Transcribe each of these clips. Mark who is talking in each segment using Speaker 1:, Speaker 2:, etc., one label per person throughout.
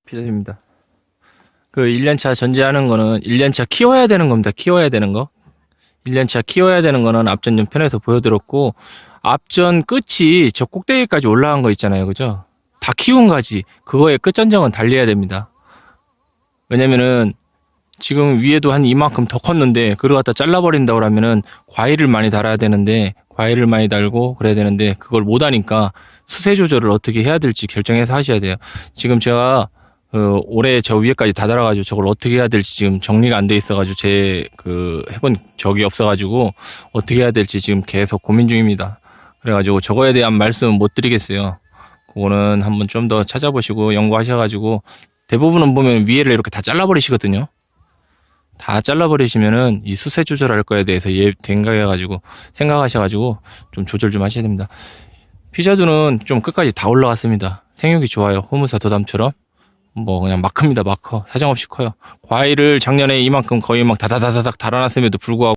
Speaker 1: 피자입니다. 그 1년차 전제하는 거는 1년차 키워야 되는 겁니다. 키워야 되는 거. 1년차 키워야 되는 거는 앞전 연편에서 보여드렸고, 앞전 끝이 저 꼭대기까지 올라간 거 있잖아요. 그죠? 다 키운 가지. 그거의 끝전정은 달려야 됩니다. 왜냐면은 지금 위에도 한 이만큼 더 컸는데 그걸 갖다 잘라버린다고 하면은 과일을 많이 달아야 되는데, 과일을 많이 달고 그래야 되는데 그걸 못하니까 수세 조절을 어떻게 해야 될지 결정해서 하셔야 돼요. 지금 제가 올해 저 위에까지 다 달아가지고 저걸 어떻게 해야 될지 지금 정리가 안 돼 있어가지고 해본 적이 없어가지고 어떻게 해야 될지 지금 계속 고민 중입니다. 그래가지고 저거에 대한 말씀은 못 드리겠어요. 그거는 한번 좀 더 찾아보시고 연구하셔가지고, 대부분은 보면 위에를 이렇게 다 잘라버리시거든요. 다 잘라버리시면은 이 수세 조절할 거에 대해서 생각하셔가지고 좀 조절 좀 하셔야 됩니다. 피자도는 좀 끝까지 다 올라갔습니다. 생육이 좋아요. 호무사 도담처럼. 뭐 그냥 막 큽니다. 막 커. 사정없이 커요. 과일을 작년에 이만큼 거의 막 다다다다닥 달아놨음에도 불구하고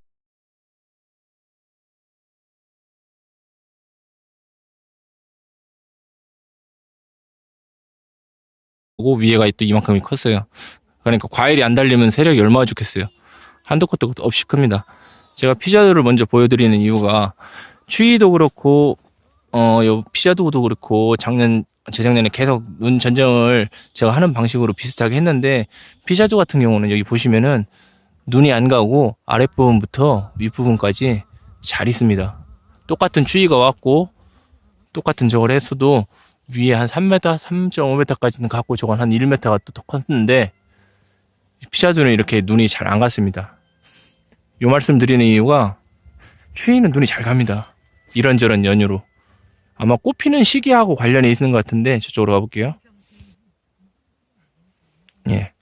Speaker 1: 위에가 또 이만큼이 컸어요. 그러니까 과일이 안 달리면 세력이 얼마나 좋겠어요. 한도 끝도 없이 큽니다. 제가 피자도를 먼저 보여드리는 이유가, 추위도 그렇고 요 피자도도 그렇고 재작년에 계속 눈 전정을 제가 하는 방식으로 비슷하게 했는데, 피자도 같은 경우는 여기 보시면은 눈이 안 가고 아랫부분부터 윗부분까지 잘 있습니다. 똑같은 추위가 왔고 똑같은 저걸 했어도 위에 한 3m, 3.5m까지는 갔고 저건 한 1m가 또 더 컸는데, 피자도는 이렇게 눈이 잘 안 갔습니다. 요 말씀 드리는 이유가, 추위는 눈이 잘 갑니다. 이런저런 연유로. 아마 꽃피는 시기하고 관련이 있는 것 같은데 저쪽으로 가볼게요. 예,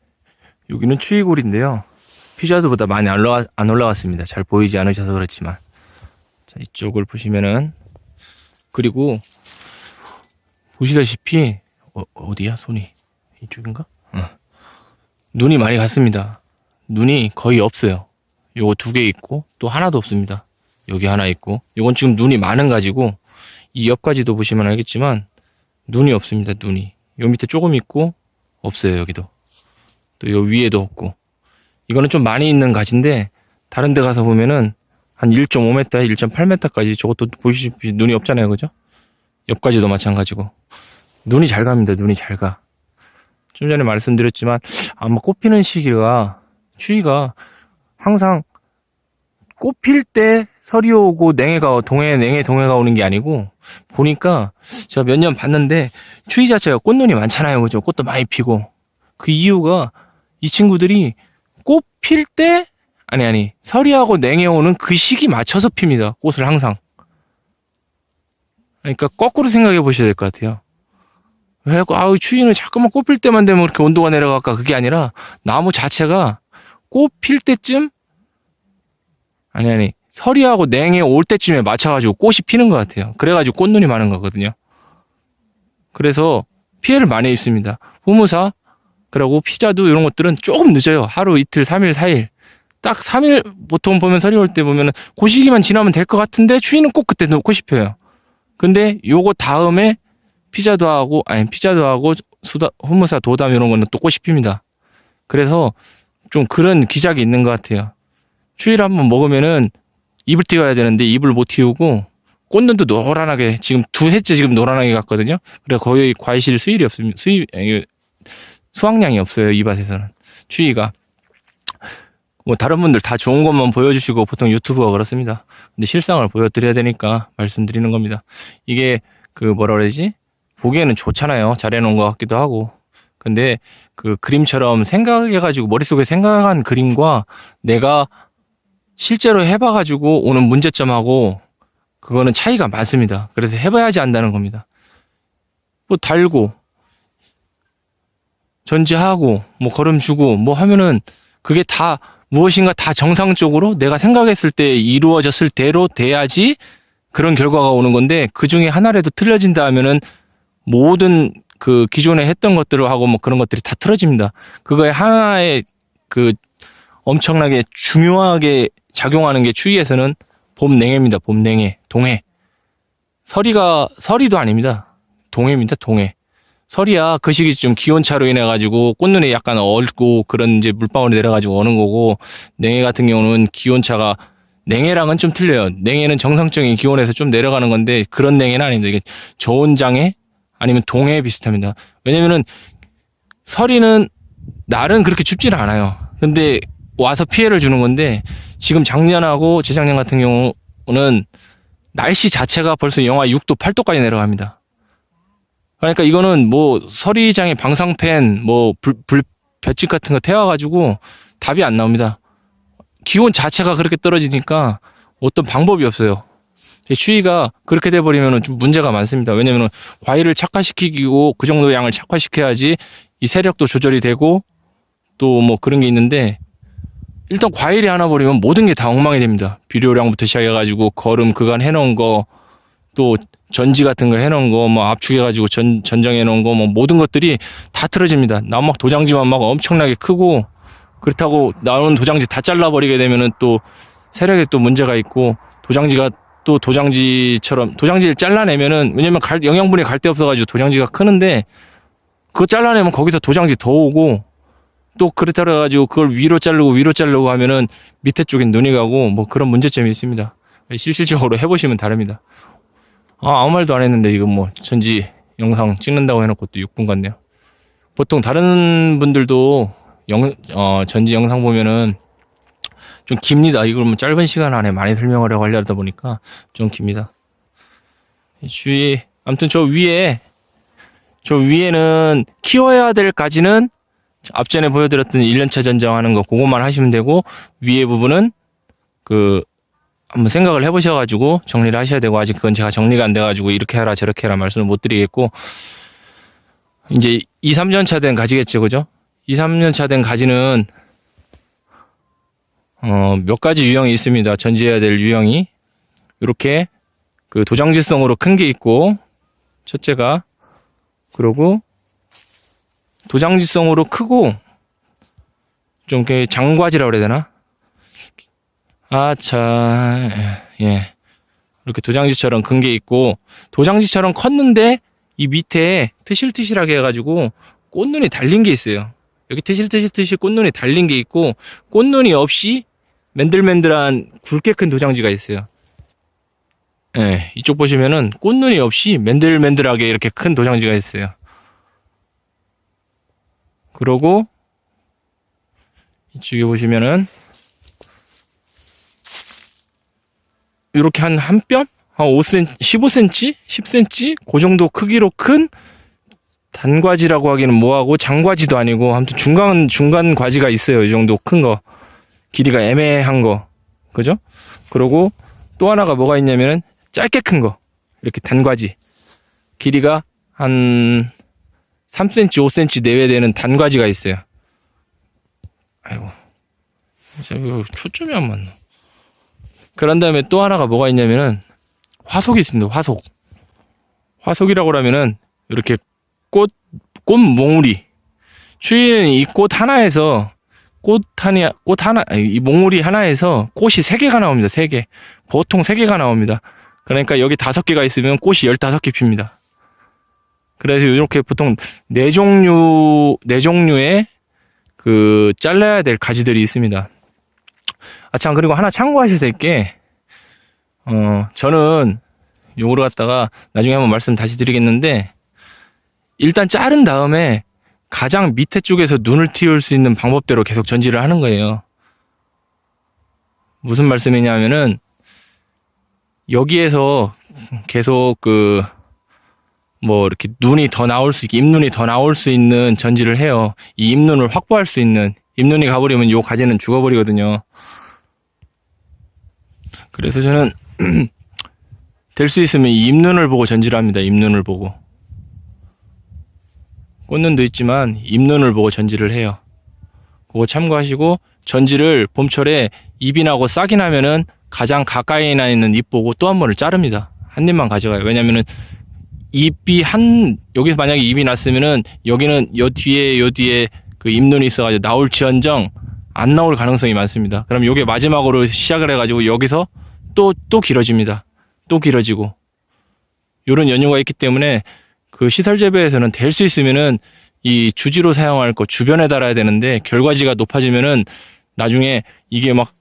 Speaker 1: 여기는 추위골인데요. 피자도보다 많이 안 올라갔습니다. 잘 보이지 않으셔서 그렇지만. 자, 이쪽을 보시면은, 그리고 보시다시피 어디야 손이, 이쪽인가? 눈이 많이 갔습니다. 눈이 거의 없어요. 요거 2개 있고 또 하나도 없습니다. 여기 하나 있고, 요건 지금 눈이 많은 가지고, 이 옆까지도 보시면 알겠지만 눈이 없습니다. 눈이 요 밑에 조금 있고 없어요. 여기도 또 요 위에도 없고. 이거는 좀 많이 있는 가지인데, 다른 데 가서 보면은 한 1.5m, 1.8m까지 저것도 보시다시피 눈이 없잖아요. 그죠? 옆까지도 마찬가지고 눈이 잘 갑니다. 눈이 잘 가. 좀 전에 말씀드렸지만 아마 꽃피는 시기가, 추위가 항상 꽃필 때 설이 오고 냉해, 동해가 오는 게 아니고, 보니까 제가 몇 년 봤는데 추위 자체가 꽃눈이 많잖아요. 그죠? 꽃도 많이 피고. 그 이유가, 이 친구들이 꽃 필 때, 설이하고 냉해 오는 그 시기 맞춰서 핍니다. 꽃을 항상. 그러니까 거꾸로 생각해 보셔야 될 것 같아요. 왜, 추위는 자꾸만 꽃 필 때만 되면 그렇게 온도가 내려갈까? 그게 아니라, 나무 자체가 꽃 필 때쯤, 설이하고 냉해 올 때쯤에 맞춰가지고 꽃이 피는 것 같아요. 그래가지고 꽃눈이 많은 거거든요. 그래서 피해를 많이 입습니다. 후무사, 그리고 피자도 이런 것들은 조금 늦어요. 하루, 이틀, 3일, 4일. 딱 3일 보통 보면, 설이 올 때 보면은 그 시기만 지나면 될 것 같은데, 추위는 꼭 그때 꽃이 펴요. 근데 요거 다음에 피자도 하고 후무사, 도담 이런 거는 또 꽃이 핍니다. 그래서 좀 그런 기작이 있는 것 같아요. 추위를 한번 먹으면은 잎을 띄워야 되는데 잎을 못 띄우고, 꽃눈도 노란하게, 지금 2해째 지금 노란하게 갔거든요. 그래 거의 과실 수율이 없습니다. 수확량이 없어요. 이 밭에서는. 추위가. 뭐 다른 분들 다 좋은 것만 보여주시고 보통 유튜브가 그렇습니다. 근데 실상을 보여드려야 되니까 말씀드리는 겁니다. 이게 뭐라 그러지? 보기에는 좋잖아요. 잘 해놓은 것 같기도 하고. 근데 그 그림처럼 생각해가지고 머릿속에 생각한 그림과 내가 실제로 해봐가지고 오는 문제점하고, 그거는 차이가 많습니다. 그래서 해봐야지 안다는 겁니다. 뭐 달고 전지하고 뭐 걸음 주고 뭐 하면은 그게 다 무엇인가 다 정상적으로 내가 생각했을 때 이루어졌을 대로 돼야지 그런 결과가 오는 건데, 그 중에 하나라도 틀려진다 하면은 모든 그 기존에 했던 것들을 하고 뭐 그런 것들이 다 틀어집니다. 그거에 하나의 엄청나게 중요하게 작용하는 게, 추위에서는 봄냉해입니다. 봄냉해, 동해. 설이도 아닙니다. 동해입니다. 동해. 설이야 그 시기 좀 기온차로 인해 가지고 꽃눈이 약간 얼고 그런 이제 물방울이 내려가지고 오는 거고, 냉해 같은 경우는 기온차가 냉해랑은 좀 틀려요. 냉해는 정상적인 기온에서 좀 내려가는 건데 그런 냉해는 아닙니다. 이게 저온장애 아니면 동해 비슷합니다. 왜냐면은 설이는 날은 그렇게 춥지는 않아요. 근데 와서 피해를 주는 건데, 지금 작년하고 재작년 같은 경우는 날씨 자체가 벌써 영하 6도, 8도까지 내려갑니다. 그러니까 이거는 뭐 서리장에 방사팬, 뭐 불 볏짚 같은 거 태워가지고 답이 안 나옵니다. 기온 자체가 그렇게 떨어지니까 어떤 방법이 없어요. 추위가 그렇게 돼버리면 좀 문제가 많습니다. 왜냐면 과일을 착화시키고 그 정도 양을 착화시켜야지 이 세력도 조절이 되고 또 뭐 그런 게 있는데, 일단 과일이 하나 버리면 모든 게 다 엉망이 됩니다. 비료량부터 시작해가지고 거름 그간 해놓은 거, 또 전지 같은 거 해놓은 거, 뭐 압축해가지고 전정해놓은 거, 뭐 모든 것들이 다 틀어집니다. 나 막 도장지만 막 엄청나게 크고, 그렇다고 나오는 도장지 다 잘라버리게 되면은 또 세력에 또 문제가 있고, 도장지가 또 도장지처럼 도장지를 잘라내면은, 왜냐면 영양분이 갈 데 없어가지고 도장지가 크는데 그거 잘라내면 거기서 도장지 더 오고, 또 그렇다 그래가지고 그걸 위로 자르고 하면은 밑에 쪽엔 눈이 가고 뭐 그런 문제점이 있습니다. 실질적으로 해보시면 다릅니다. 아무 말도 안 했는데 이거 뭐 전지 영상 찍는다고 해놓고 또 6분 같네요. 보통 다른 분들도 전지 영상 보면은 좀 깁니다. 이걸 뭐 짧은 시간 안에 많이 설명하려고 하려다 보니까 좀 깁니다. 주의. 아무튼 저 위에는 키워야 될 가지는 앞전에 보여드렸던 1년차 전정하는 거 그것만 하시면 되고, 위에 부분은 한번 생각을 해보셔가지고 정리를 하셔야 되고, 아직 그건 제가 정리가 안 돼가지고 이렇게 해라 저렇게 해라 말씀을 못 드리겠고, 이제 2, 3년차 된 가지겠죠, 그죠? 2, 3년차 된 가지는 몇 가지 유형이 있습니다. 전지해야 될 유형이 이렇게 그 도장지성으로 큰 게 있고, 첫째가, 그리고 도장지성으로 크고 좀 장과지라고 그래야 되나? 예. 이렇게 도장지처럼 큰 게 있고, 도장지처럼 컸는데 이 밑에 트실트실하게 해가지고 꽃눈이 달린 게 있어요. 여기 트실 꽃눈이 달린 게 있고, 꽃눈이 없이 맨들맨들한 굵게 큰 도장지가 있어요. 예, 이쪽 보시면은 꽃눈이 없이 맨들맨들하게 이렇게 큰 도장지가 있어요. 그러고 이쪽에 보시면은 이렇게 한 뼘? 한 5cm, 15cm? 10cm? 그 정도 크기로 큰 단과지라고 하기는 뭐하고 장과지도 아니고, 아무튼 중간 과지가 있어요. 이 정도 큰 거. 길이가 애매한 거. 그죠? 그러고 또 하나가 뭐가 있냐면은 짧게 큰 거. 이렇게 단과지. 길이가 한 3cm, 5cm 내외 되는 단과지가 있어요. 아이고. 이거 초점이 안 맞나. 그런 다음에 또 하나가 뭐가 있냐면은 화속이 있습니다. 화속이라고 하면은 이렇게 꽃 몽우리. 추위는 이 꽃 하나에서 이 몽우리 하나에서 꽃이 3개가 나옵니다. 3개. 보통 3개가 나옵니다. 그러니까 여기 5개가 있으면 꽃이 15개 핍니다. 그래서 이렇게 보통 4종류의 잘라야 될 가지들이 있습니다. 참, 그리고 하나 참고하셔야 될 게, 저는 요거를 갖다가 나중에 한번 말씀 다시 드리겠는데, 일단 자른 다음에 가장 밑에 쪽에서 눈을 틔울 수 있는 방법대로 계속 전지를 하는 거예요. 무슨 말씀이냐면은, 여기에서 계속 이렇게 잎눈이 더 나올 수 있는 전지를 해요. 이 잎눈을 확보할 수 있는, 잎눈이 가버리면 요 가지는 죽어버리거든요. 그래서 저는 될 수 있으면 이 잎눈을 보고 전지를 합니다. 잎눈을 보고. 꽃눈도 있지만 잎눈을 보고 전지를 해요. 그거 참고하시고, 전지를 봄철에 잎이 나고 싹이 나면은 가장 가까이 나 있는 잎 보고 또 한 번을 자릅니다. 한 잎만 가져가요. 왜냐면은 여기서 만약에 잎이 났으면은 여기는 요 뒤에 그 잎눈이 있어가지고 나올지언정 안 나올 가능성이 많습니다. 그럼 요게 마지막으로 시작을 해가지고 여기서 또 길어집니다. 또 길어지고. 요런 연유가 있기 때문에 그 시설 재배에서는 될 수 있으면은 이 주지로 사용할 거 주변에 달아야 되는데 결과지가 높아지면은 나중에 이게 막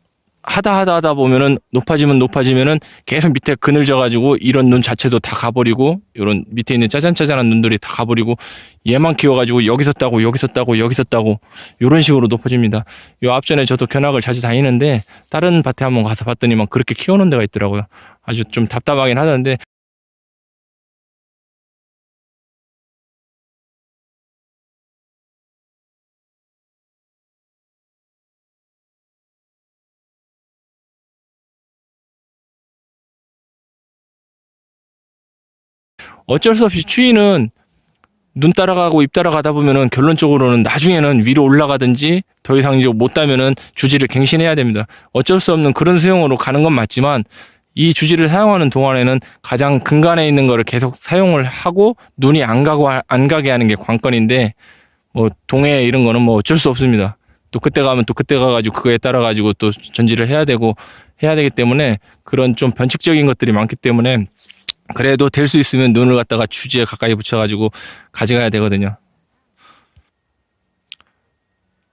Speaker 1: 하다 보면은 높아지면은 계속 밑에 그늘져 가지고 이런 눈 자체도 다 가버리고 이런 밑에 있는 짜잔짜잔한 눈들이 다 가버리고 얘만 키워가지고 여기서 따고 이런 식으로 높아집니다. 요 앞전에 저도 견학을 자주 다니는데 다른 밭에 한번 가서 봤더니만 그렇게 키워놓은 데가 있더라고요. 아주 좀 답답하긴 하던데 어쩔 수 없이 추위는 눈 따라가고 입 따라가다 보면은 결론적으로는 나중에는 위로 올라가든지 더 이상 이제 못 따면은 주지를 갱신해야 됩니다. 어쩔 수 없는 그런 수용으로 가는 건 맞지만 이 주지를 사용하는 동안에는 가장 근간에 있는 거를 계속 사용을 하고 눈이 안 가게 하는 게 관건인데 뭐 동해 이런 거는 뭐 어쩔 수 없습니다. 또 그때 가면 또 그때 가가지고 그거에 따라 가지고 또 전지를 해야 되기 때문에 그런 좀 변칙적인 것들이 많기 때문에 그래도 될 수 있으면 눈을 갖다가 주지에 가까이 붙여가지고 가져가야 되거든요.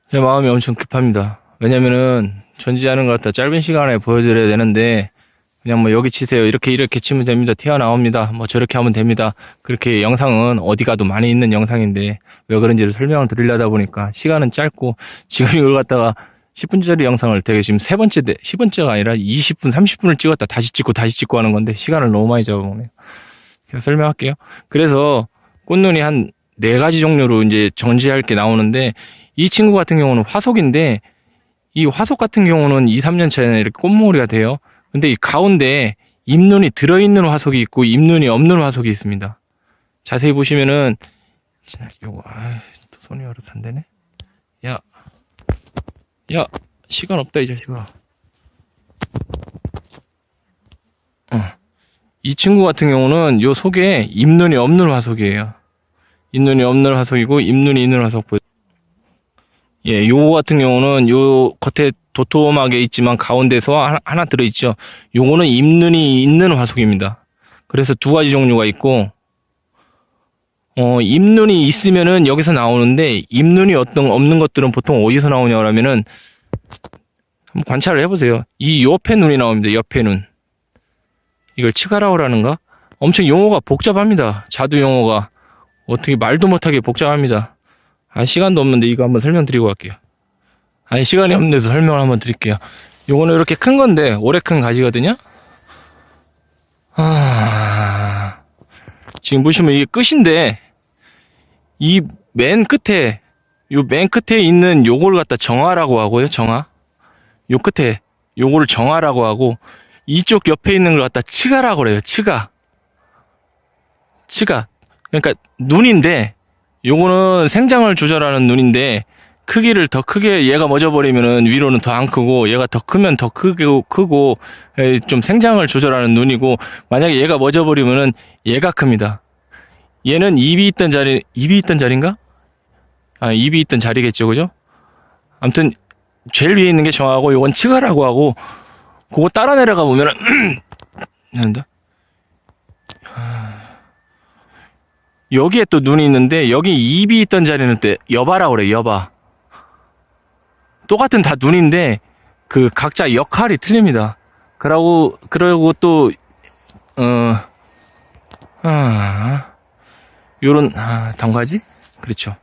Speaker 1: 제 마음이 엄청 급합니다. 왜냐면은 전지하는 것 갖다 짧은 시간에 보여드려야 되는데 그냥 뭐 여기 치세요. 이렇게 치면 됩니다. 튀어나옵니다. 뭐 저렇게 하면 됩니다. 그렇게 영상은 어디 가도 많이 있는 영상인데 왜 그런지를 설명을 드리려다 보니까 시간은 짧고 지금 이걸 갖다가 10분짜리 영상을 되게 지금 10번째가 아니라 20분, 30분을 찍었다 다시 찍고 하는 건데 시간을 너무 많이 잡아먹네요. 제가 설명할게요. 그래서 꽃눈이 한 4가지 종류로 이제 전지할 게 나오는데 이 친구 같은 경우는 화속인데 이 화속 같은 경우는 2, 3년 차에는 이렇게 꽃모리가 돼요. 근데 이 가운데 잎눈이 들어있는 화속이 있고 잎눈이 없는 화속이 있습니다. 자세히 보시면은 요거 또 손이 얼어서 안 되네. 야, 시간 없다, 이 자식아. 이 친구 같은 경우는 요 속에 잎눈이 없는 화석이에요. 잎눈이 없는 화석이고, 잎눈이 있는 화석 보여. 예, 요거 같은 경우는 요 겉에 도톰하게 있지만 가운데서 하나 들어있죠. 요거는 잎눈이 있는 화석입니다. 그래서 2가지 종류가 있고, 잎눈이 있으면은 여기서 나오는데, 잎눈이 없는 것들은 보통 어디서 나오냐면은, 한번 관찰을 해보세요. 이 옆에 눈이 나옵니다. 옆에 눈. 이걸 치가라오라는가? 엄청 용어가 복잡합니다. 자두 용어가. 어떻게 말도 못하게 복잡합니다. 시간도 없는데 이거 한번 설명드리고 갈게요. 시간이 없는데도 설명을 한번 드릴게요. 요거는 이렇게 큰 건데, 오래 큰 가지거든요? 지금 보시면 이게 끝인데, 이 맨 끝에 있는 요걸 갖다 정화라고 하고요, 정화. 요 끝에 요거를 정화라고 하고, 이쪽 옆에 있는 걸 갖다 치가라고 그래요, 치가. 그러니까 눈인데, 요거는 생장을 조절하는 눈인데, 크기를 더 크게 얘가 멎어버리면은 위로는 더 안 크고, 얘가 더 크면 더 크고, 좀 생장을 조절하는 눈이고, 만약에 얘가 멎어버리면은 얘가 큽니다. 얘는 입이 있던 자리인가? 입이 있던 자리겠죠, 그죠? 아무튼, 제일 위에 있는 게 정하고, 요건 치가라고 하고, 그거 따라 내려가 보면은, 난다? 여기에 또 눈이 있는데, 여기 입이 있던 자리는 또 여바라고 그래, 여바. 똑같은 다 눈인데, 그 각자 역할이 틀립니다. 그러고 또, 요런, 단가지? 그렇죠.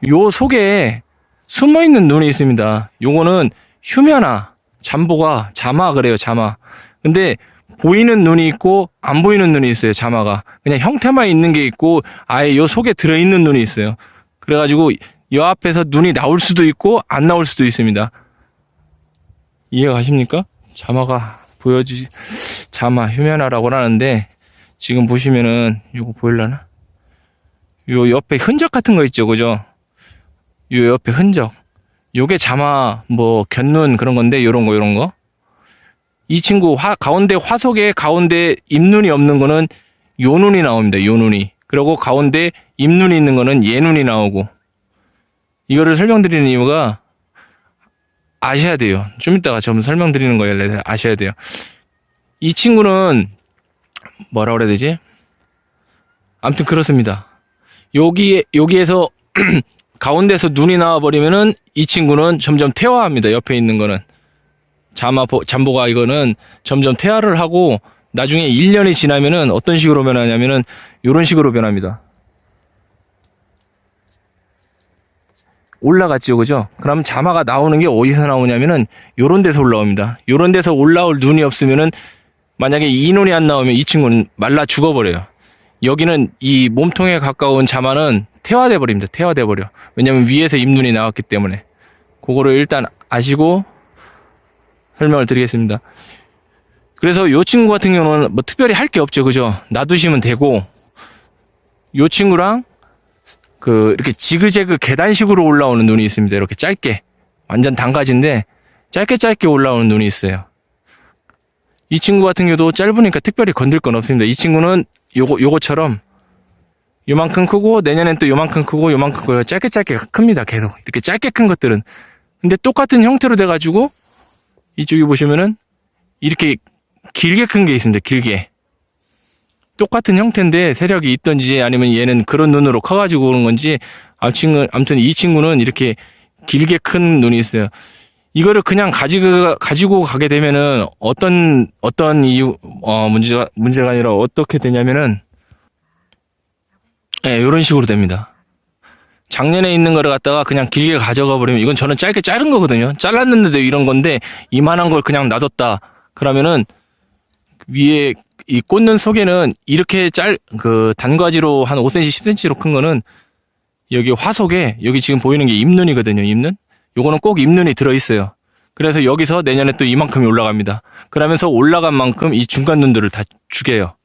Speaker 1: 요 속에 숨어있는 눈이 있습니다. 요거는 휴면화, 자마 그래요, 자마. 근데 보이는 눈이 있고 안 보이는 눈이 있어요, 자마가. 그냥 형태만 있는 게 있고 아예 요 속에 들어있는 눈이 있어요. 그래가지고 요 앞에서 눈이 나올 수도 있고 안 나올 수도 있습니다. 이해가 가십니까? 자마가 자마, 휴면화라고 하는데 지금 보시면은 요거 보일라나? 요 옆에 흔적 같은 거 있죠, 그죠? 요 옆에 흔적. 요게 자마, 곁눈 그런 건데, 요런 거. 이 친구, 가운데 화석에 가운데 잎눈이 없는 거는 요 눈이 나옵니다, 요 눈이. 그리고 가운데 잎눈이 있는 거는 얘 눈이 나오고. 이거를 설명드리는 이유가 아셔야 돼요. 좀 이따가 좀 설명드리는 거예요. 아셔야 돼요. 이 친구는, 뭐라 그래야 되지? 아무튼 그렇습니다. 여기에서 가운데서 눈이 나와버리면은 이 친구는 점점 퇴화합니다. 옆에 있는 거는. 잠보가 이거는 점점 퇴화를 하고 나중에 1년이 지나면은 어떤 식으로 변하냐면은 이런 식으로 변합니다. 올라갔죠, 그죠? 그럼 자마가 나오는 게 어디서 나오냐면은 요런 데서 올라옵니다. 요런 데서 올라올 눈이 없으면은 만약에 이 눈이 안 나오면 이 친구는 말라 죽어버려요. 여기는 이 몸통에 가까운 자마는 퇴화돼 버립니다. 퇴화돼 버려. 왜냐면 위에서 잎눈이 나왔기 때문에. 그거를 일단 아시고 설명을 드리겠습니다. 그래서 요 친구 같은 경우는 뭐 특별히 할 게 없죠, 그죠? 놔두시면 되고, 요 친구랑 이렇게 지그재그 계단식으로 올라오는 눈이 있습니다. 이렇게 짧게. 완전 단가지인데 짧게 올라오는 눈이 있어요. 이 친구 같은 경우도 짧으니까 특별히 건들 건 없습니다. 이 친구는 요거처럼 요만큼 크고 내년엔 또 요만큼 크고 요만큼 크고 짧게 큽니다. 계속. 이렇게 짧게 큰 것들은. 근데 똑같은 형태로 돼가지고 이쪽에 보시면은 이렇게 길게 큰 게 있습니다. 길게. 똑같은 형태인데 세력이 있던지 아니면 얘는 그런 눈으로 커가지고 오는 건지 아무튼 이 친구는 이렇게 길게 큰 눈이 있어요. 이거를 그냥 가지고 가게 되면은 어떤 이유 문제가 아니라 어떻게 되냐면은 예, 이런 식으로 됩니다. 작년에 있는 거를 갖다가 그냥 길게 가져가 버리면 이건 저는 짧게 자른 거거든요. 잘랐는데도 이런 건데 이만한 걸 그냥 놔뒀다. 그러면은 위에 이 꽂는 속에는 이렇게 단과지로 한 5cm, 10cm로 큰 거는 여기 화속에 여기 지금 보이는 게 잎눈이거든요. 잎눈. 요거는 꼭 잎눈이 들어있어요. 그래서 여기서 내년에 또 이만큼이 올라갑니다. 그러면서 올라간 만큼 이 중간 눈들을 다 죽여요.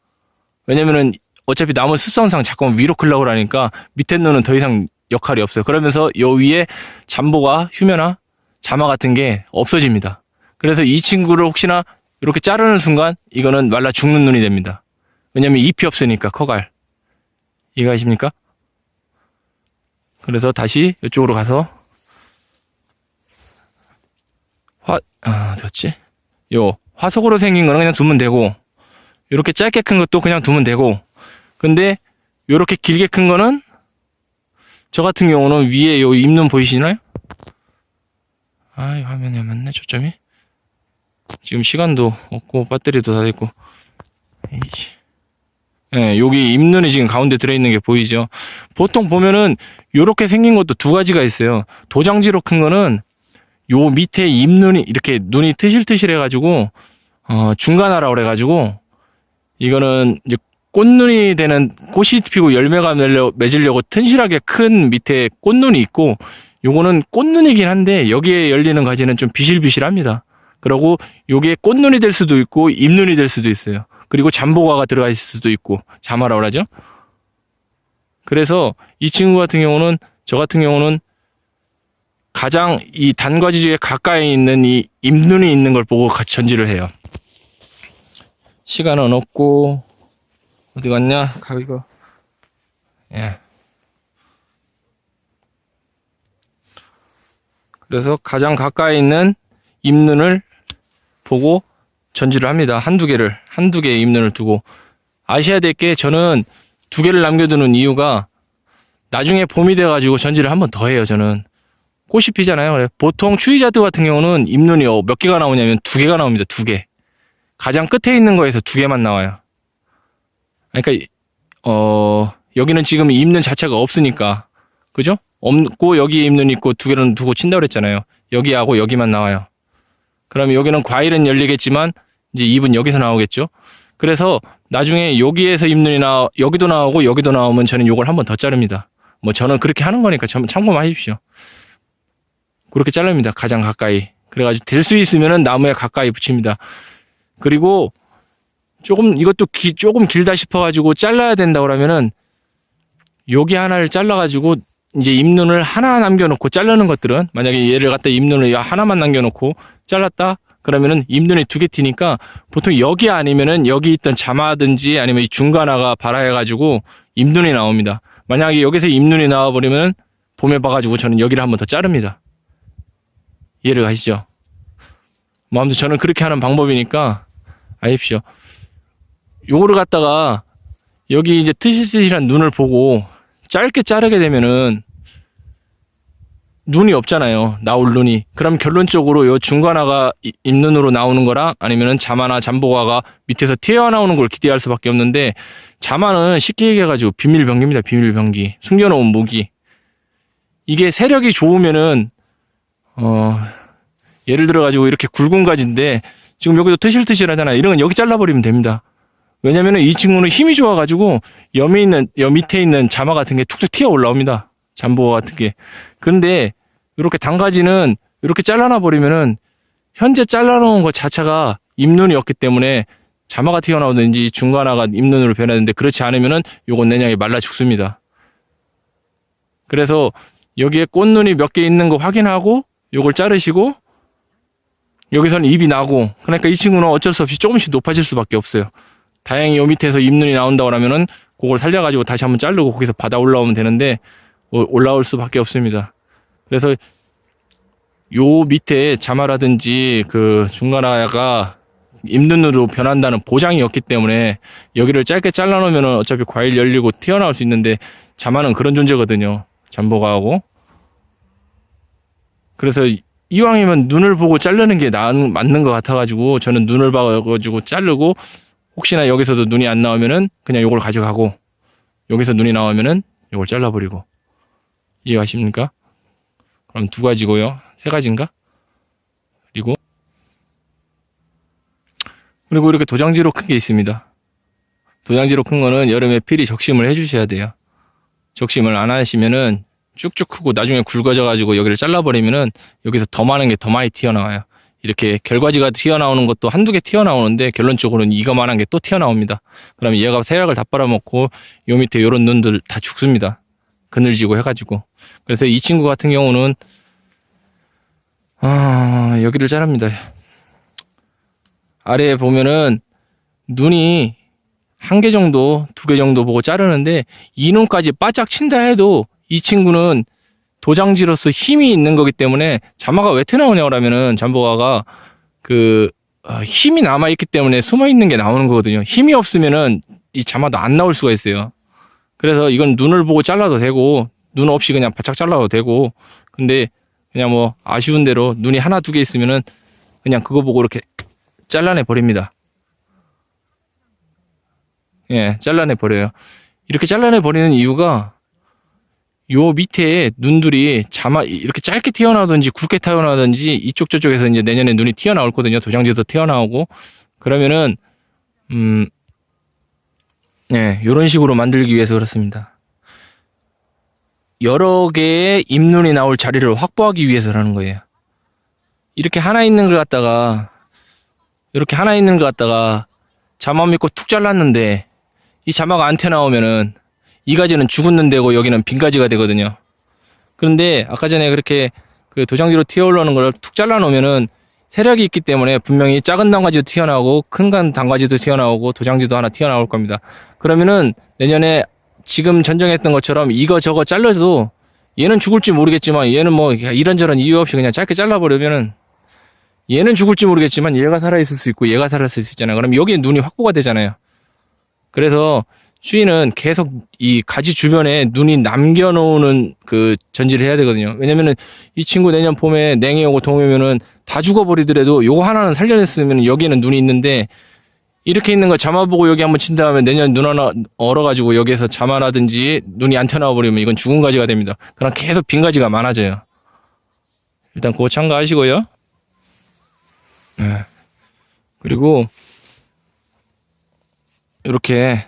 Speaker 1: 왜냐면은 어차피 나무 습성상 자꾸 위로 클라고 하니까 밑에 눈은 더 이상 역할이 없어요. 그러면서 요 위에 잠보가 휴면화 자마 같은 게 없어집니다. 그래서 이 친구를 혹시나 이렇게 자르는 순간 이거는 말라 죽는 눈이 됩니다. 왜냐면 잎이 없으니까 커갈. 이해가십니까? 그래서 다시 이쪽으로 가서 됐지? 요 화석으로 생긴 거는 그냥 두면 되고 이렇게 짧게 큰 것도 그냥 두면 되고 근데 요렇게 길게 큰 거는 저 같은 경우는 위에 요 잎눈 보이시나요? 이 화면이 안 맞네 초점이. 지금 시간도 없고 배터리도 다 됐고 네, 여기 잎눈이 지금 가운데 들어있는 게 보이죠. 보통 보면은 요렇게 생긴 것도 두 가지가 있어요. 도장지로 큰 거는 요 밑에 잎눈이 이렇게 눈이 트실트실 해가지고 중간화라 그래가지고 이거는 이제 꽃눈이 되는 꽃이 피고 열매가 맺으려고 튼실하게 큰 밑에 꽃눈이 있고 요거는 꽃눈이긴 한데 여기에 열리는 가지는 좀 비실비실합니다. 그리고 요게 꽃눈이 될 수도 있고 잎눈이 될 수도 있어요. 그리고 잠보가가 들어가 있을 수도 있고 자마라고 하죠. 그래서 이 친구 같은 경우는 저 같은 경우는 가장 이 단과지 중에 가까이 있는 이 잎눈이 있는 걸 보고 같이 전지를 해요. 시간은 없고 어디 갔냐? 가위가 예. 그래서 가장 가까이 있는 잎눈을 보고 전지를 합니다. 한두 개의 잎눈을 두고. 아셔야 될 게 저는 2개를 남겨두는 이유가 나중에 봄이 돼가지고 전지를 한 번 더 해요. 저는 꽃이 피잖아요. 그래. 보통 추위자드 같은 경우는 잎눈이 몇 개가 나오냐면 2개가 나옵니다. 2개. 가장 끝에 있는 거에서 2개만 나와요. 그러니까 여기는 지금 잎눈 자체가 없으니까 그죠? 없고 여기에 잎눈 있고 2개는 두고 친다고 그랬잖아요. 여기하고 여기만 나와요. 그러면 여기는 과일은 열리겠지만 이제 잎은 여기서 나오겠죠. 그래서 나중에 여기에서 잎눈이 여기도 나오고 여기도 나오면 저는 요걸 한 번 더 자릅니다. 뭐 저는 그렇게 하는 거니까 참고하십시오. 그렇게 자릅니다. 가장 가까이. 그래가지고 될 수 있으면은 나무에 가까이 붙입니다. 그리고 이것도 조금 길다 싶어가지고 잘라야 된다 그러면은 여기 하나를 잘라가지고 이제 잎눈을 하나 남겨놓고 자르는 것들은 만약에 얘를 갖다 잎눈을 하나만 남겨놓고 잘랐다 그러면은 잎눈이 2개 튀니까 보통 여기 아니면은 여기 있던 자마든지 아니면 이 중간화가 발화해가지고 잎눈이 나옵니다. 만약에 여기서 잎눈이 나와버리면 봄에 봐가지고 저는 여기를 한 번 더 자릅니다. 이해를 가시죠? 뭐 아무튼 저는 그렇게 하는 방법이니까 아십시오. 요거를 갖다가 여기 이제 트실트실한 눈을 보고 짧게 자르게 되면은 눈이 없잖아요. 나올 눈이. 그럼 결론적으로 요 중간화가 잇눈으로 나오는 거랑 아니면은 자마나 잠보가가 밑에서 튀어나오는 걸 기대할 수밖에 없는데, 자마는 쉽게 얘기해가지고 비밀병기입니다. 비밀병기. 숨겨놓은 무기. 이게 세력이 좋으면은 예를 들어가지고 이렇게 굵은 가지인데 지금 여기도 트실트실하잖아요. 이런 건 여기 잘라버리면 됩니다. 왜냐면은 이 친구는 힘이 좋아가지고 여 밑에 있는 자마 같은 게 툭툭 튀어 올라옵니다. 잠보가 같은 게. 그런데 이렇게 단가지는 이렇게 잘라놔 버리면은 현재 잘라놓은 것 자체가 잇눈이었기 때문에 자마가 튀어나오든지 중간화가 잇눈으로 변하는데, 그렇지 않으면은 요건 내냥이 말라 죽습니다. 그래서 여기에 꽃눈이 몇 개 있는 거 확인하고 요걸 자르시고, 여기서는 잎이 나고, 그러니까 이 친구는 어쩔 수 없이 조금씩 높아질 수밖에 없어요. 다행히 요 밑에서 잎눈이 나온다고 하면은 그걸 살려가지고 다시 한번 자르고 거기서 받아 올라오면 되는데 올라올 수밖에 없습니다. 그래서 요 밑에 자마라든지 그 중간화가 잎눈으로 변한다는 보장이 없기 때문에 여기를 짧게 잘라놓으면 어차피 과일 열리고 튀어나올 수 있는데, 자마는 그런 존재거든요. 잠보가하고. 그래서 이왕이면 눈을 보고 자르는 게 맞는 것 같아가지고 저는 눈을 봐가지고 자르고, 혹시나 여기서도 눈이 안 나오면은 그냥 요걸 가져가고, 여기서 눈이 나오면은 요걸 잘라버리고. 이해가십니까? 그럼 2가지고요. 3가지인가? 그리고 이렇게 도장지로 큰 게 있습니다. 도장지로 큰 거는 여름에 필히 적심을 해주셔야 돼요. 적심을 안 하시면은 쭉쭉 크고 나중에 굵어져가지고 여기를 잘라버리면은 여기서 더 많은 게 더 많이 튀어나와요. 이렇게 결과지가 튀어나오는 것도 한두 개 튀어나오는데 결론적으로는 이거만한 게 또 튀어나옵니다. 그럼 얘가 세락을 다 빨아먹고 요 밑에 요런 눈들 다 죽습니다. 그늘지고 해가지고. 그래서 이 친구 같은 경우는 여기를 자릅니다. 아래에 보면은 눈이 1개 정도, 2개 정도 보고 자르는데 이 눈까지 바짝 친다 해도 이 친구는 도장지로서 힘이 있는 거기 때문에, 자마가 왜 튀어나오냐고 하면은 잠보가가 힘이 남아있기 때문에 숨어있는 게 나오는 거거든요. 힘이 없으면은 이 자마도 안 나올 수가 있어요. 그래서 이건 눈을 보고 잘라도 되고, 눈 없이 그냥 바짝 잘라도 되고, 근데 그냥 뭐 아쉬운 대로 눈이 1, 2개 있으면은 그냥 그거 보고 이렇게 잘라내 버립니다. 예, 잘라내 버려요. 이렇게 잘라내 버리는 이유가 요 밑에 눈들이 이렇게 짧게 튀어나오든지 굵게 튀어나오든지 이쪽 저쪽에서 이제 내년에 눈이 튀어나올 거든요. 도장지에서 튀어나오고. 그러면은 예, 요런 식으로 만들기 위해서 그렇습니다. 여러 개의 잎눈이 나올 자리를 확보하기 위해서라는 거예요. 이렇게 하나 있는 걸 갖다가 자마 믿고 툭 잘랐는데 이 자마가 안 튀어나오면은 이 가지는 죽었는 데고 여기는 빈 가지가 되거든요. 그런데 아까 전에 그렇게 그 도장지로 튀어 올라오는 걸 툭 잘라 놓으면은 세력이 있기 때문에 분명히 작은 단가지도 튀어나오고 큰 단가지도 튀어나오고 도장지도 하나 튀어나올 겁니다. 그러면은 내년에 지금 전정했던 것처럼 이거 저거 잘라도 얘는 죽을지 모르겠지만, 얘는 뭐 이런저런 이유 없이 그냥 짧게 잘라버리면은 얘는 죽을지 모르겠지만 얘가 살아있을 수 있고 얘가 살아있을 수 있잖아요. 그럼 여기에 눈이 확보가 되잖아요. 그래서 주인은 계속 이 가지 주변에 눈이 남겨놓는 그 전지를 해야 되거든요. 왜냐면은 이 친구 내년 봄에 냉해 오고 동해 오면은 다 죽어버리더라도 요거 하나는 살려냈으면 여기에는 눈이 있는데, 이렇게 있는 거 자마 보고 여기 한번 친 다음에 내년 눈 하나 얼어가지고 여기에서 자마라든지 눈이 안 튀어나와 버리면 이건 죽은 가지가 됩니다. 그럼 계속 빈 가지가 많아져요. 일단 그거 참고하시고요. 네. 그리고 이렇게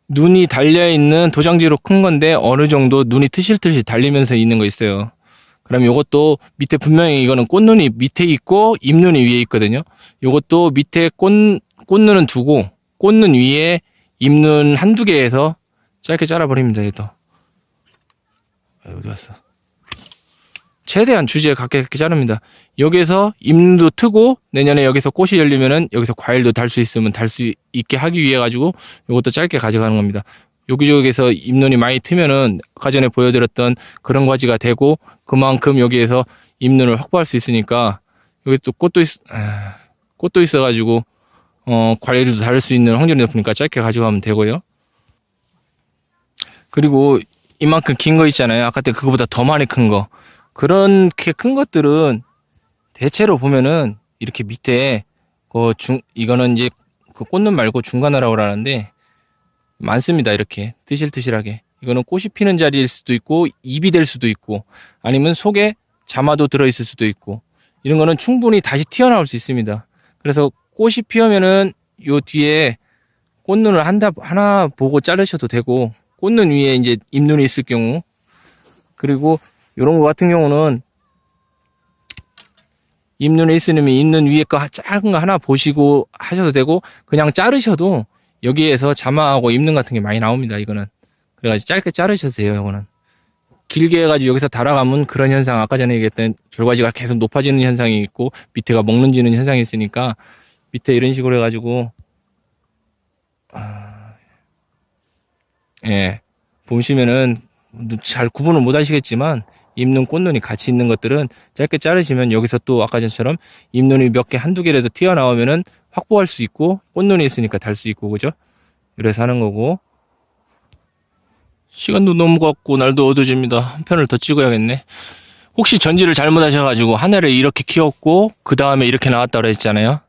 Speaker 1: 눈이 달려있는 도장지로 큰 건데 어느 정도 눈이 트실트실 달리면서 있는 거 있어요. 그럼 요것도 밑에 분명히 이거는 꽃눈이 밑에 있고 잎눈이 위에 있거든요. 요것도 밑에 꽃눈은 두고 꽃눈 위에 잎눈 1-2개에서 짧게 잘라버립니다. 얘도. 어디 갔어? 최대한 주제에 갖게 자릅니다. 여기에서 잎눈도 트고 내년에 여기서 꽃이 열리면은 여기서 과일도 달 수 있으면 달 수 있게 하기 위해 가지고 요것도 짧게 가져가는 겁니다. 여기저기에서 잎눈이 많이 트면은 아까 전에 보여드렸던 그런 과지가 되고 그만큼 여기에서 잎눈을 확보할 수 있으니까, 여기 또 꽃도 있어가지고 관리도 다를 수 있는 확률이 높으니까 짧게 가져가면 되고요. 그리고 이만큼 긴 거 있잖아요. 아까 때 그거보다 더 많이 큰 거. 그렇게 큰 것들은 대체로 보면은 이렇게 밑에 이거는 이제 그 꽃눈 말고 중간화라고 하는데 많습니다. 이렇게 뜨실뜨실하게. 이거는 꽃이 피는 자리일 수도 있고 잎이 될 수도 있고 아니면 속에 자마도 들어있을 수도 있고 이런 거는 충분히 다시 튀어나올 수 있습니다. 그래서 꽃이 피우면은 요 뒤에 꽃눈을 하나 보고 자르셔도 되고 꽃눈 위에 이제 잎눈이 있을 경우 그리고 요런 거 같은 경우는 잎눈에 있으면 잎눈 위에 거 작은 거 하나 보시고 하셔도 되고 그냥 자르셔도 여기에서 자마하고 잎눈 같은 게 많이 나옵니다. 이거는 그래가지고 짧게 자르셔도 돼요. 이거는 길게 해가지고 여기서 달아가면 그런 현상 아까 전에 얘기했던 결과지가 계속 높아지는 현상이 있고 밑에가 먹는지는 현상이 있으니까 밑에 이런 식으로 해가지고 예 보시면은 잘 구분을 못 하시겠지만 잎눈 꽃눈이 같이 있는 것들은 짧게 자르시면 여기서 또 아까 전처럼 잎눈이 몇 개 한두 개라도 튀어나오면은 확보할 수 있고 꽃눈이 있으니까 달 수 있고 그죠? 이래서 하는 거고 시간도 너무 갔고 날도 어두워집니다. 한 편을 더 찍어야겠네. 혹시 전지를 잘못 하셔가지고 한 해를 이렇게 키웠고 그 다음에 이렇게 나왔다고 그랬잖아요.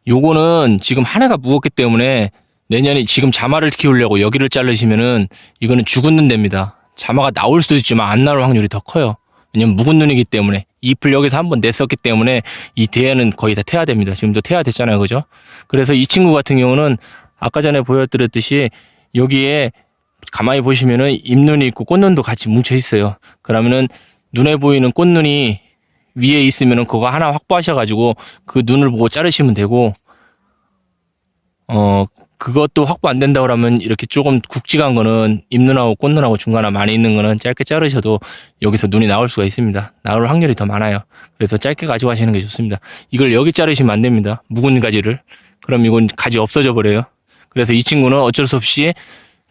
Speaker 1: 요거는 지금 한 해가 묵었기 때문에 내년에 지금 자마를 키우려고 여기를 자르시면은 이거는 죽은 됩니다. 자마가 나올 수도 있지만 안 나올 확률이 더 커요. 왜냐면 묵은 눈이기 때문에 잎을 여기서 한번 냈었기 때문에 이 대에는 거의 다 태화됩니다. 지금도 태화됐잖아요. 그죠? 그래서 이 친구 같은 경우는 아까 전에 보여드렸듯이 여기에 가만히 보시면은 잎눈이 있고 꽃눈도 같이 뭉쳐 있어요. 그러면은 눈에 보이는 꽃눈이 위에 있으면은 그거 하나 확보하셔가지고 그 눈을 보고 자르시면 되고, 그것도 확보 안 된다고 하면 이렇게 조금 굵직한 거는 잎눈하고 꽃눈하고 중간에 많이 있는 거는 짧게 자르셔도 여기서 눈이 나올 수가 있습니다. 나올 확률이 더 많아요. 그래서 짧게 가지고 가시는 게 좋습니다. 이걸 여기 자르시면 안 됩니다. 묵은 가지를. 그럼 이건 가지 없어져 버려요. 그래서 이 친구는 어쩔 수 없이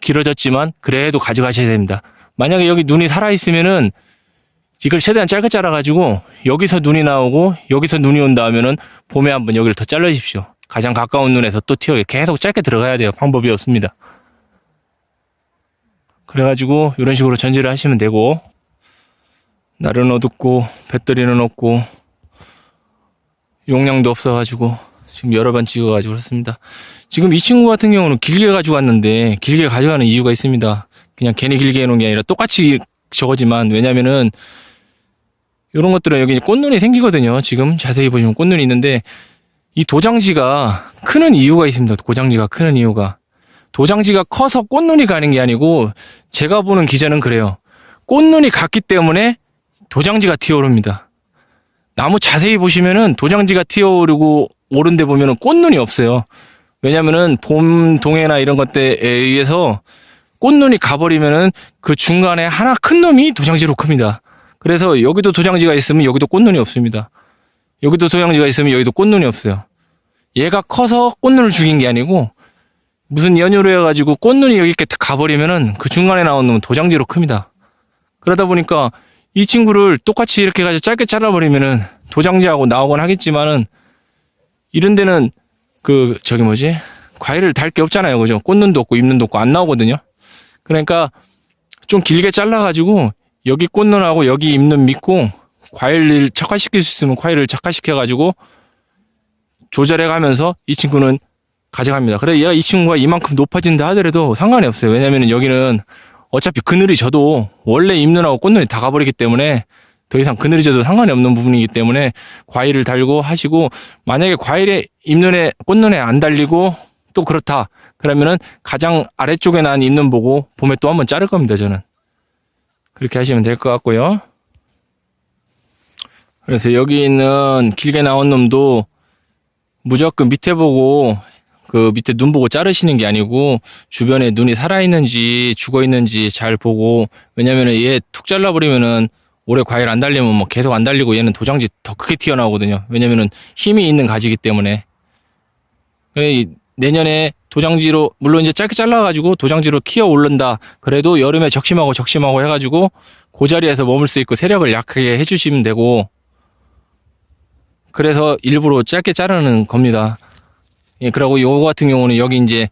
Speaker 1: 길어졌지만 그래도 가져가셔야 됩니다. 만약에 여기 눈이 살아있으면은 이걸 최대한 짧게 잘라가지고 여기서 눈이 나오고 여기서 눈이 온다 하면은 봄에 한번 여기를 더 잘라주십시오. 가장 가까운 눈에서 또 튀어게 계속 짧게 들어가야 돼요. 방법이 없습니다. 그래가지고 이런 식으로 전지를 하시면 되고 날은 어둡고 배터리는 없고 용량도 없어가지고 지금 여러 번 찍어가지고 그렇습니다. 지금 이 친구 같은 경우는 길게 가지고 왔는데 길게 가져가는 이유가 있습니다. 그냥 괜히 길게 해놓은 게 아니라 똑같이 저거지만 왜냐면은 이런 것들은 여기 꽃눈이 생기거든요. 지금 자세히 보시면 꽃눈이 있는데 이 도장지가 크는 이유가 있습니다. 도장지가 크는 이유가 도장지가 커서 꽃눈이 가는 게 아니고 제가 보는 기전은 그래요. 꽃눈이 갔기 때문에 도장지가 튀어오릅니다. 나무 자세히 보시면은 도장지가 튀어오르고 오른 데 보면은 꽃눈이 없어요. 왜냐면은 봄 동해나 이런 것들에 의해서 꽃눈이 가버리면은 그 중간에 하나 큰 놈이 도장지로 큽니다. 그래서 여기도 도장지가 있으면 여기도 꽃눈이 없습니다. 여기도 도장지가 있으면 여기도 꽃눈이 없어요. 얘가 커서 꽃눈을 죽인 게 아니고 무슨 연유로 해가지고 꽃눈이 여기 이렇게 가버리면은 그 중간에 나온 놈은 도장지로 큽니다. 그러다 보니까 이 친구를 똑같이 이렇게 가지고 짧게 잘라버리면은 도장지하고 나오곤 하겠지만은 이런 데는 과일을 달 게 없잖아요. 그죠? 꽃눈도 없고 잎눈도 없고 안 나오거든요. 그러니까 좀 길게 잘라가지고 여기 꽃눈하고 여기 잎눈 믿고 과일을 척화시킬 수 있으면 과일을 척화시켜가지고 조절해가면서 이 친구는 가져갑니다. 그래 얘가 이 친구가 이만큼 높아진다 하더라도 상관이 없어요. 왜냐면 여기는 어차피 그늘이 져도 원래 잎눈하고 꽃눈이 다 가버리기 때문에 더 이상 그늘이 져도 상관이 없는 부분이기 때문에 과일을 달고 하시고 만약에 과일에 잎눈에 꽃눈에 안 달리고 또 그렇다 그러면은 가장 아래쪽에 난 잎눈 보고 봄에 또 한번 자를 겁니다. 저는 그렇게 하시면 될 것 같고요. 그래서 여기 있는 길게 나온 놈도 무조건 밑에 보고 그 밑에 눈 보고 자르시는 게 아니고 주변에 눈이 살아있는지 죽어있는지 잘 보고 왜냐면은 얘 툭 잘라버리면은 올해 과일 안 달리면 뭐 계속 안 달리고 얘는 도장지 더 크게 튀어나오거든요. 왜냐면은 힘이 있는 가지이기 때문에. 그래 내년에 도장지로 물론 이제 짧게 잘라가지고 도장지로 키워 오른다. 그래도 여름에 적심하고 해가지고 그 자리에서 머물 수 있고 세력을 약하게 해주시면 되고 그래서 일부러 짧게 자르는 겁니다. 예, 그리고 요거 같은 경우는 여기 이제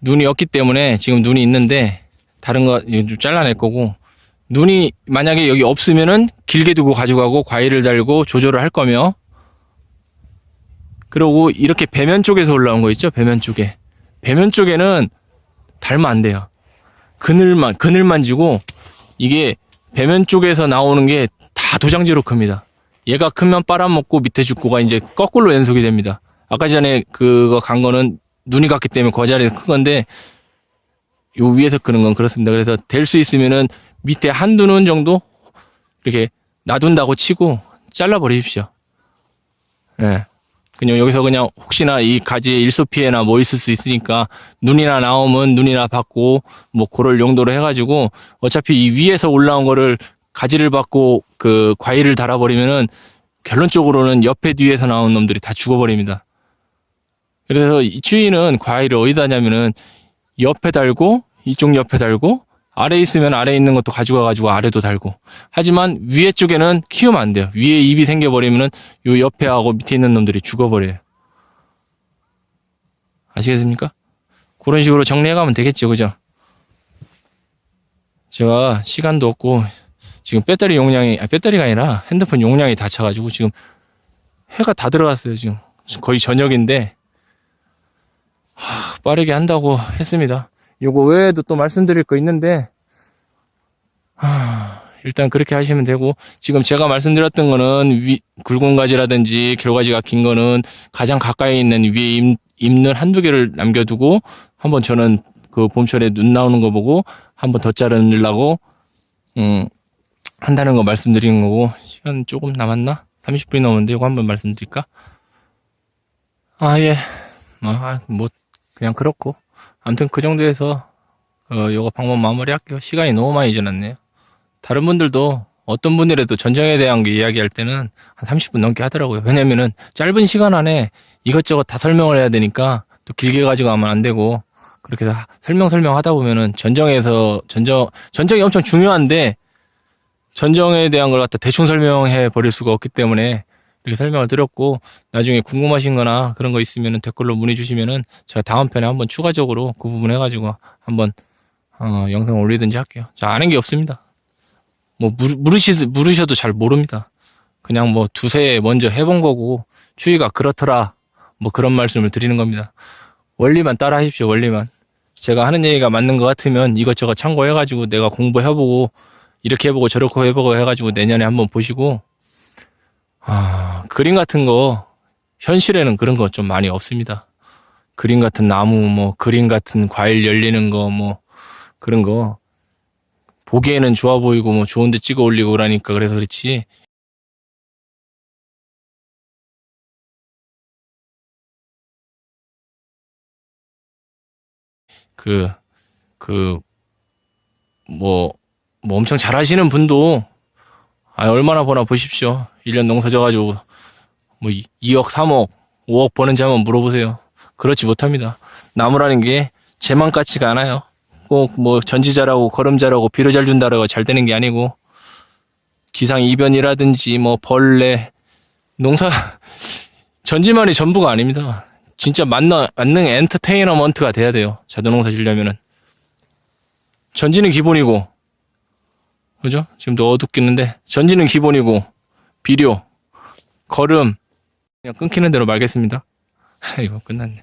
Speaker 1: 눈이 없기 때문에 지금 눈이 있는데 다른 거 좀 잘라낼 거고, 눈이 만약에 여기 없으면은 길게 두고 가져가고 과일을 달고 조절을 할 거며, 그리고 이렇게 배면 쪽에서 올라온 거 있죠? 배면 쪽에. 배면 쪽에는 달면 안 돼요. 그늘만 지고, 이게 배면 쪽에서 나오는 게 다 도장지로 큽니다. 얘가 크면 빨아먹고 밑에 죽고가 이제 거꾸로 연속이 됩니다. 아까 전에 그거 간 거는 눈이 갔기 때문에 그 자리에서 큰 건데, 요 위에서 끄는 건 그렇습니다. 그래서 될 수 있으면은 밑에 한두 눈 정도 이렇게 놔둔다고 치고 잘라버리십시오. 예. 그냥 여기서 그냥 혹시나 이 가지에 일소 피해나 뭐 있을 수 있으니까 눈이나 나오면 눈이나 받고 뭐 그럴 용도로 해가지고, 어차피 이 위에서 올라온 거를 가지를 받고 그 과일을 달아버리면은 결론적으로는 옆에 뒤에서 나온 놈들이 다 죽어버립니다. 그래서 이 주인은 과일을 어디다 하냐면은 옆에 달고, 이쪽 옆에 달고, 아래 있으면 아래 있는 것도 가져가가지고 아래도 달고. 하지만 위에 쪽에는 키우면 안 돼요. 위에 입이 생겨버리면은 요 옆에 하고 밑에 있는 놈들이 죽어버려요. 아시겠습니까? 그런 식으로 정리해가면 되겠죠, 그죠? 제가 시간도 없고 지금 배터리 용량이, 배터리가 아니라 핸드폰 용량이 다 차가지고 지금 해가 다 들어갔어요. 지금 거의 저녁인데 빠르게 한다고 했습니다. 요거 외에도 또 말씀드릴 거 있는데, 일단 그렇게 하시면 되고, 지금 제가 말씀드렸던 거는 굵은 가지라든지 결과지가 긴 거는 가장 가까이 있는 위에 잎는 한두 개를 남겨두고, 한번 저는 그 봄철에 눈 나오는 거 보고 한번 더 자르려고 한다는 거 말씀드리는 거고. 시간 조금 남았나? 30분이 넘었는데 이거 한번 말씀드릴까? 예. 뭐 그냥 그렇고, 아무튼 그 정도에서 요거 방법 마무리할게요. 시간이 너무 많이 지났네요. 다른 분들도 어떤 분들에도 전쟁에 대한 게 이야기할 때는 한 30분 넘게 하더라고요. 왜냐면은 짧은 시간 안에 이것저것 다 설명을 해야 되니까 또 길게 가지고 하면 안 되고, 그렇게 해서 설명하다 보면은 전쟁이 엄청 중요한데 전쟁에 대한 걸 갖다 대충 설명해 버릴 수가 없기 때문에 이렇게 설명을 드렸고, 나중에 궁금하신 거나 그런 거 있으면은 댓글로 문의 주시면은 제가 다음 편에 한번 추가적으로 그 부분 해가지고 한번 영상 올리든지 할게요. 저 아는 게 없습니다. 뭐 물으셔도 잘 모릅니다. 그냥 뭐 두세 먼저 해본 거고 추위가 그렇더라 뭐 그런 말씀을 드리는 겁니다. 원리만 따라 하십시오. 원리만. 제가 하는 얘기가 맞는 것 같으면 이것저것 참고해가지고 내가 공부해보고 이렇게 해보고 저렇게 해보고 해가지고 내년에 한번 보시고, 그림 같은 거 현실에는 그런 거 좀 많이 없습니다. 그림 같은 나무, 뭐 그림 같은 과일 열리는 거, 뭐 그런 거 보기에는 좋아 보이고 뭐 좋은데 찍어 올리고 그러니까 그래서 그렇지, 뭐 엄청 잘하시는 분도 얼마나 버나 보십시오. 1년 농사 져가지고 뭐 2억, 3억, 5억 버는지 한번 물어보세요. 그렇지 못합니다. 나무라는 게 재만 같지가 않아요. 꼭 뭐 전지 잘하고 걸음 잘하고 비료 잘 준다라고 잘 되는 게 아니고, 기상이변이라든지 뭐 벌레, 농사 전지만이 전부가 아닙니다. 진짜 만능 엔터테이너먼트가 돼야 돼요. 자두농사 지려면은. 전지는 기본이고, 그죠? 지금도 어둡겠는데 전지는 기본이고, 비료, 걸음, 그냥 끊기는 대로 말겠습니다. 이거 끝났네.